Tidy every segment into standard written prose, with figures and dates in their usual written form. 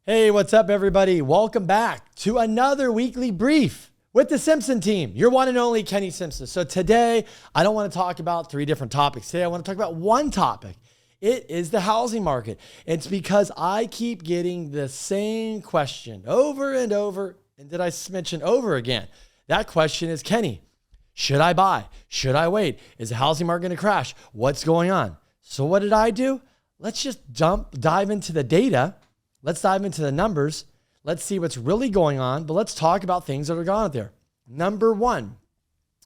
Hey, what's up, everybody? Welcome back to another weekly brief with the Simpson team, your one and only Kenny Simpson. So today, I don't want to talk about three different topics. Today, I want to talk about one topic. It is the housing market. It's because I keep getting the same question over and over. And did I mention over again? That question is, Kenny, should I buy? Should I wait? Is the housing market going to crash? What's going on? So what did I do? Let's just dive into the data. Let's dive into the numbers. Let's see what's really going on, but let's talk about things that are going on there. Number one,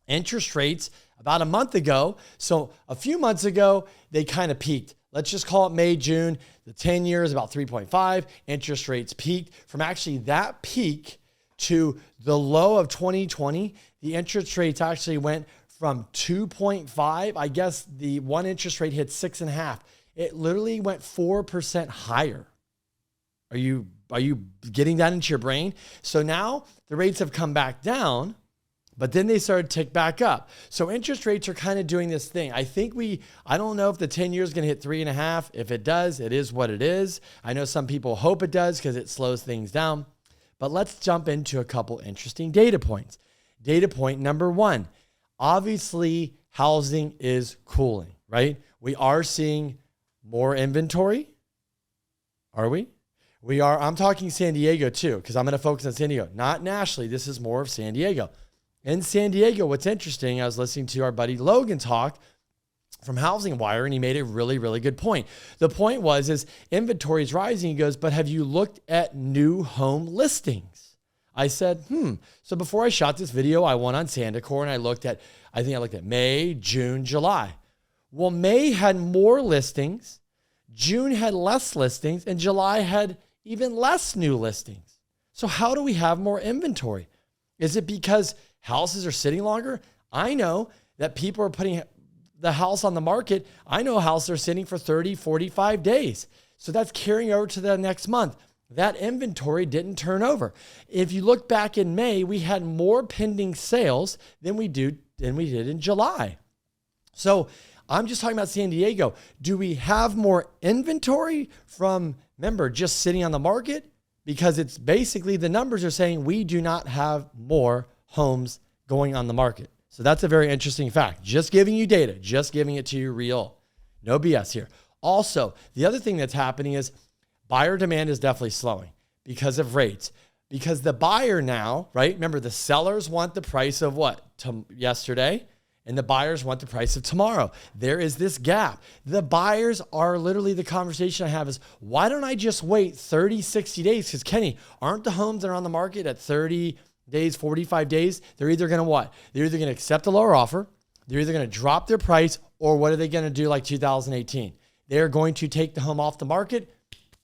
interest rates about a month ago. So a few months ago, they kind of peaked. Let's just call it May, June. The 10 years about 3.5. Interest rates peaked. From actually that peak to the low of 2020, the interest rates actually went from 2.5. I guess the one interest rate hit 6.5. It literally went 4% higher. Are you getting that into your brain? So now the rates have come back down, but then they started to tick back up. So interest rates are kind of doing this thing. I don't know if the 10 years is going to hit 3.5. If it does, it is what it is. I know some people hope it does because it slows things down. But let's jump into a couple interesting data points. Data point number one, obviously housing is cooling, right? We are seeing more inventory. Are we? We are. I'm talking San Diego too, because I'm going to focus on San Diego, not nationally. This is more of San Diego. In San Diego, what's interesting, I was listening to our buddy Logan talk from Housing Wire, and he made a really, really good point. The point is inventory is rising. He goes, but have you looked at new home listings? I said, So before I shot this video, I went on Sandacor and I looked at May, June, July. Well, May had more listings, June had less listings, and July had even less new listings. So how do we have more inventory? Is it because houses are sitting longer? I know that people are putting the house on the market. I know houses are sitting for 30, 45 days. So that's carrying over to the next month. That inventory didn't turn over. If you look back in May, we had more pending sales than we did in July. So I'm just talking about San Diego. Do we have more inventory from, remember, just sitting on the market? Because it's basically the numbers are saying we do not have more homes going on the market. So that's a very interesting fact. Just giving you data, just giving it to you real. No BS here. Also, the other thing that's happening is buyer demand is definitely slowing because of rates. Because the buyer now, right? Remember, the sellers want the price of what? Yesterday. And the buyers want the price of tomorrow. There is this gap. The buyers are literally, the conversation I have is, why don't I just wait 30, 60 days? Because Kenny, aren't the homes that are on the market at 30 days, 45 days? They're either going to what? They're either going to accept a lower offer. They're either going to drop their price, or what are they going to do like 2018? They're going to take the home off the market.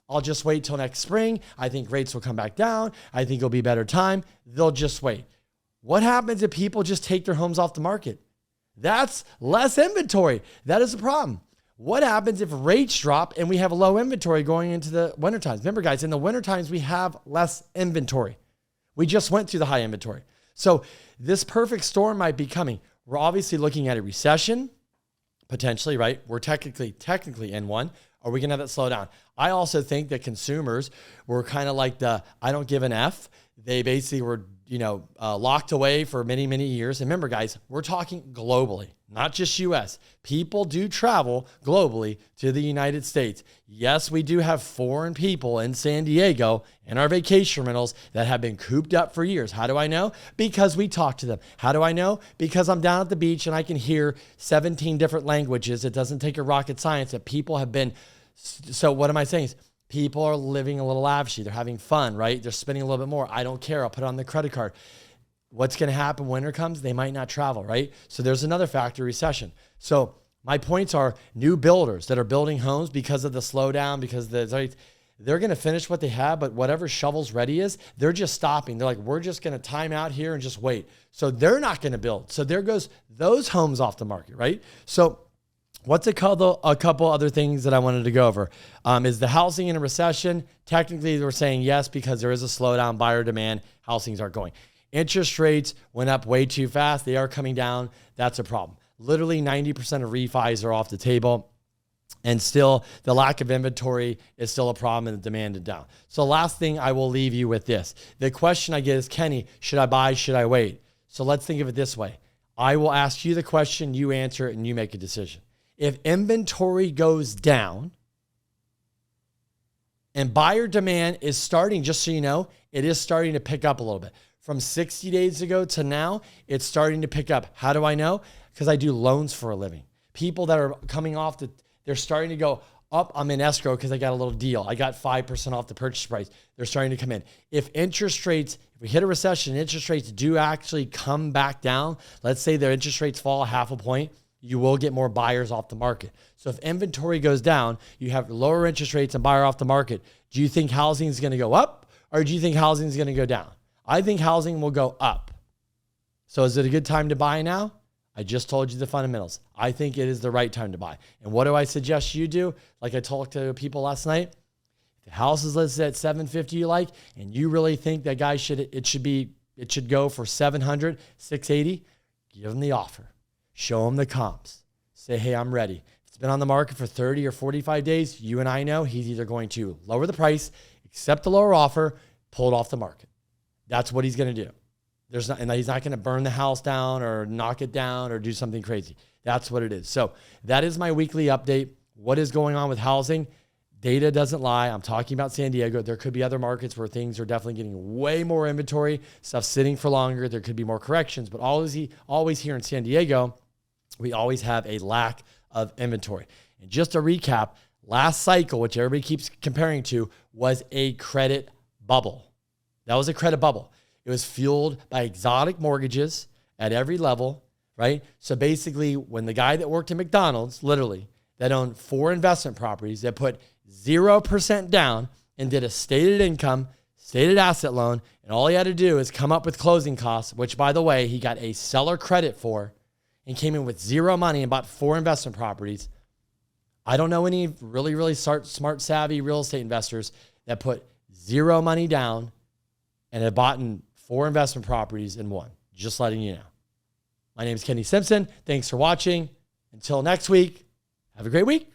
I'll just wait till next spring. I think rates will come back down. I think it'll be a better time. They'll just wait. What happens if people just take their homes off the market? That's less inventory. That is a problem. What happens if rates drop and we have a low inventory going into the winter times? Remember, guys, in the winter times, we have less inventory. We just went through the high inventory. So this perfect storm might be coming. We're obviously looking at a recession, potentially, right? We're technically in one. Are we going to have that slow down? I also think that consumers were kind of like I don't give an F. They basically were, locked away for many, many years. And remember, guys, we're talking globally, not just US. People do travel globally to the United States. Yes, we do have foreign people in San Diego in our vacation rentals that have been cooped up for years. How do I know? Because we talk to them. How do I know? Because I'm down at the beach and I can hear 17 different languages. It doesn't take a rocket science that people have been. So what am I saying? People are living a little lavishly. They're having fun, right? They're spending a little bit more. I don't care. I'll put it on the credit card. What's going to happen when winter comes? They might not travel, right? So there's another factor, recession. So my points are new builders that are building homes because of the slowdown, because they're going to finish what they have, but whatever shovel's ready is, they're just stopping. They're like, we're just going to time out here and just wait. So they're not going to build. So there goes those homes off the market, right? So what's a couple other things that I wanted to go over? Is the housing in a recession? Technically, we're saying yes, because there is a slowdown, buyer demand, housings aren't going. Interest rates went up way too fast. They are coming down. That's a problem. Literally 90% of refis are off the table. And still, the lack of inventory is still a problem and the demand is down. So last thing I will leave you with this. The question I get is, Kenny, should I buy? Should I wait? So let's think of it this way. I will ask you the question, you answer it, and you make a decision. If inventory goes down and buyer demand is starting, just so you know, it is starting to pick up a little bit. From 60 days ago to now, it's starting to pick up. How do I know? Because I do loans for a living. People that are coming off they're starting to go up. I'm in escrow because I got a little deal. I got 5% off the purchase price. They're starting to come in. If we hit a recession, interest rates do actually come back down. Let's say their interest rates fall 0.5 point. You will get more buyers off the market. So if inventory goes down, you have lower interest rates and buyer off the market. Do you think housing is going to go up or do you think housing is going to go down? I think housing will go up. So is it a good time to buy now? I just told you the fundamentals. I think it is the right time to buy. And what do I suggest you do? Like I talked to people last night, if the house is listed at 750 you like, and you really think that guy should go for 700, 680, give them the offer. Show them the comps. Say, hey, I'm ready. If it's been on the market for 30 or 45 days, you and I know he's either going to lower the price, accept the lower offer, pull it off the market. That's what he's going to do. And he's not going to burn the house down or knock it down or do something crazy. That's what it is. So that is my weekly update. What is going on with housing? Data doesn't lie. I'm talking about San Diego. There could be other markets where things are definitely getting way more inventory, stuff sitting for longer. There could be more corrections, but always here in San Diego, we always have a lack of inventory. And just to recap, last cycle, which everybody keeps comparing to, was a credit bubble. That was a credit bubble. It was fueled by exotic mortgages at every level, right? So basically, when the guy that worked at McDonald's, literally, that owned 4 investment properties, that put 0% down and did a stated income, stated asset loan, and all he had to do is come up with closing costs, which, by the way, he got a seller credit for, and came in with 0 money and bought 4 investment properties. I don't know any really, really smart, savvy real estate investors that put 0 money down and have bought 4 investment properties in one. Just letting you know. My name is Kenny Simpson. Thanks for watching. Until next week, have a great week.